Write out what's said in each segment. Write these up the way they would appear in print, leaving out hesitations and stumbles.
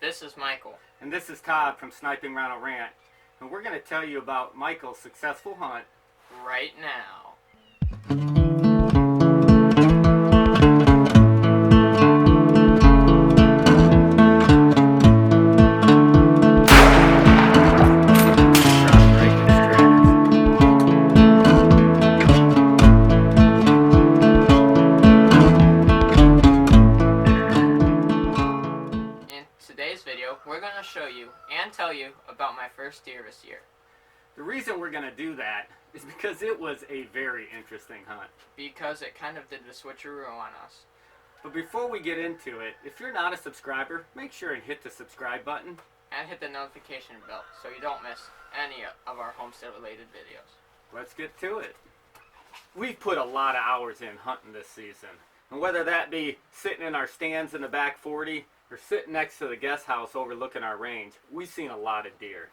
This is Michael. And this is Todd from Sniping, Rhino Rant. And we're going to tell you about Michael's successful hunt Right now. Today's video, we're going to show you and tell you about my first deer this year. The reason we're going to do that is because it was a very interesting hunt. Because it kind of did the switcheroo on us. But before we get into it, if you're not a subscriber, make sure and hit the subscribe button. And hit the notification bell so you don't miss any of our homestead related videos. Let's get to it. We've put a lot of hours in hunting this season. And whether that be sitting in our stands in the back 40 or sitting next to the guest house overlooking our range, we've seen a lot of deer.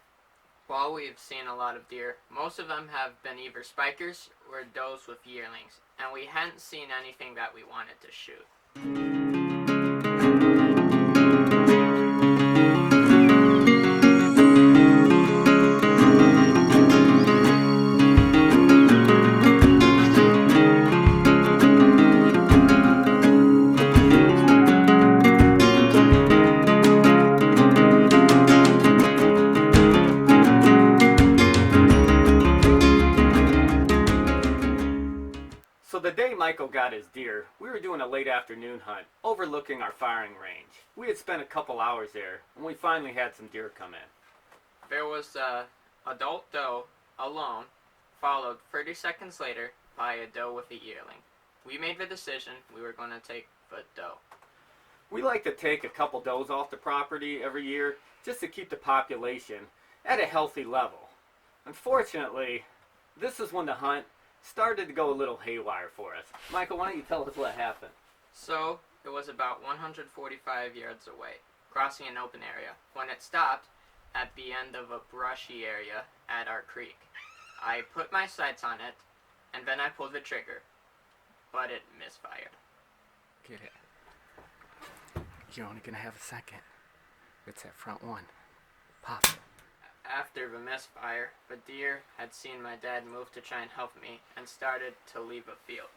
While we've seen a lot of deer, most of them have been either spikers or does with yearlings, and we hadn't seen anything that we wanted to shoot. So the day Michael got his deer, we were doing a late afternoon hunt overlooking our firing range. We had spent a couple hours there and we finally had some deer come in. There was a adult doe alone, followed 30 seconds later by a doe with a yearling. We made the decision we were going to take the doe. We like to take a couple does off the property every year just to keep the population at a healthy level. Unfortunately, this is when the hunt started to go a little haywire for us. Michael, why don't you tell us what happened? So, it was about 145 yards away, crossing an open area, when it stopped at the end of a brushy area at our creek. I put my sights on it, and then I pulled the trigger, but it misfired. Get it. You're only gonna have a second. It's that front one. Pop it. After the misfire, the deer had seen my dad move to try and help me and started to leave the field.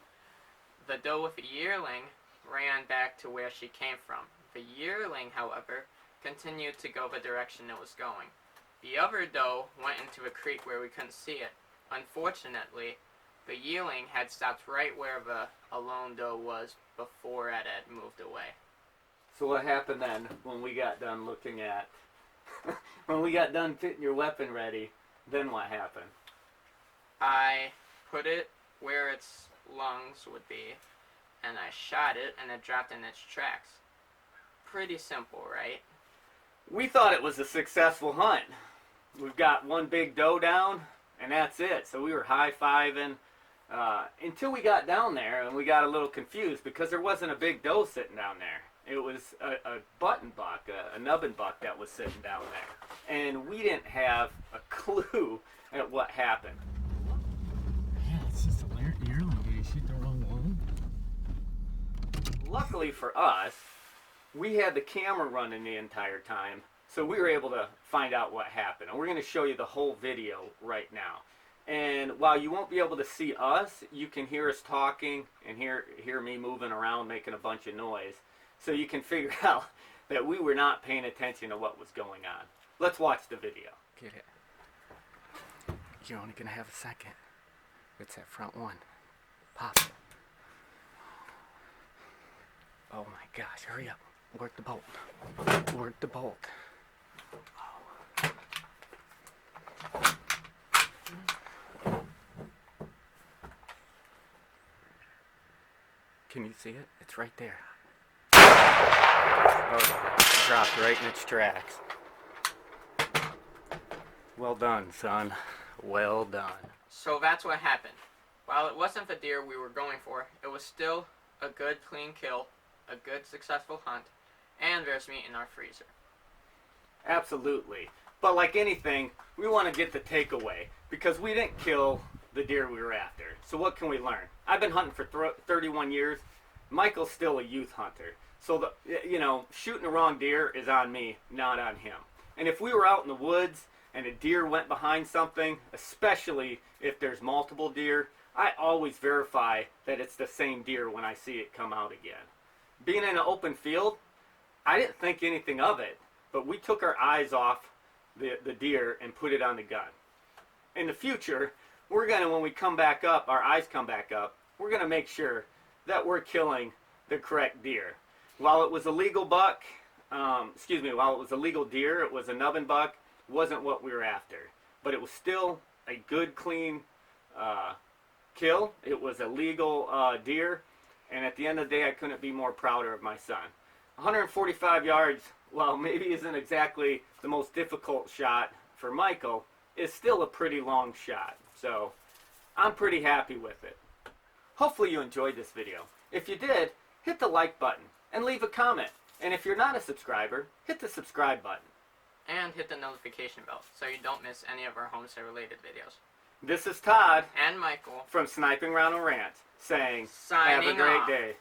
The doe with the yearling ran back to where she came from. The yearling, however, continued to go the direction it was going. The other doe went into a creek where we couldn't see it. Unfortunately, the yearling had stopped right where the alone doe was before it had moved away. So what happened then when we got done looking at when we got done getting your weapon ready, then what happened? I put it where its lungs would be, and I shot it, and it dropped in its tracks. Pretty simple, right? We thought it was a successful hunt. We've got one big doe down, and that's it. So we were high-fiving until we got down there, and we got a little confused because there wasn't a big doe sitting down there. It was a button buck, a nubbin buck that was sitting down there. And we didn't have a clue at what happened. Yeah, it's just a yearling. Did you shoot the wrong one? Luckily for us, we had the camera running the entire time, so we were able to find out what happened. And we're going to show you the whole video right now. And while you won't be able to see us, you can hear us talking and hear me moving around making a bunch of noise. So you can figure out that we were not paying attention to what was going on. Let's watch the video. Get it. You're only gonna have a second. It's that front one. Pop it. Oh my gosh, hurry up. Work the bolt. Work the bolt. Can you see it? It's right there. Oh, it dropped right in its tracks. Well done, son. Well done. So that's what happened. While it wasn't the deer we were going for, it was still a good clean kill, a good successful hunt, and there's meat in our freezer. Absolutely. But like anything, we want to get the takeaway because we didn't kill the deer we were after. So what can we learn? I've been hunting for 31 years. Michael's still a youth hunter. So shooting the wrong deer is on me, not on him. And if we were out in the woods and a deer went behind something, especially if there's multiple deer, I always verify that it's the same deer when I see it come out again. Being in an open field, I didn't think anything of it, but we took our eyes off the deer and put it on the gun. In the future, we're going to, when we come back up, our eyes come back up, we're going to make sure that we're killing the correct deer. While it was a legal buck, while it was a legal deer, it was a nubbin buck, wasn't what we were after. But it was still a good, clean kill. It was a legal deer, and at the end of the day, I couldn't be more prouder of my son. 145 yards, while maybe isn't exactly the most difficult shot for Michael, is still a pretty long shot. So I'm pretty happy with it. Hopefully you enjoyed this video. If you did, hit the like button and leave a comment. And if you're not a subscriber, hit the subscribe button. And hit the notification bell so you don't miss any of our homestead related videos. This is Todd and Michael from Sniping, Rhino saying, Signing have a great off. day.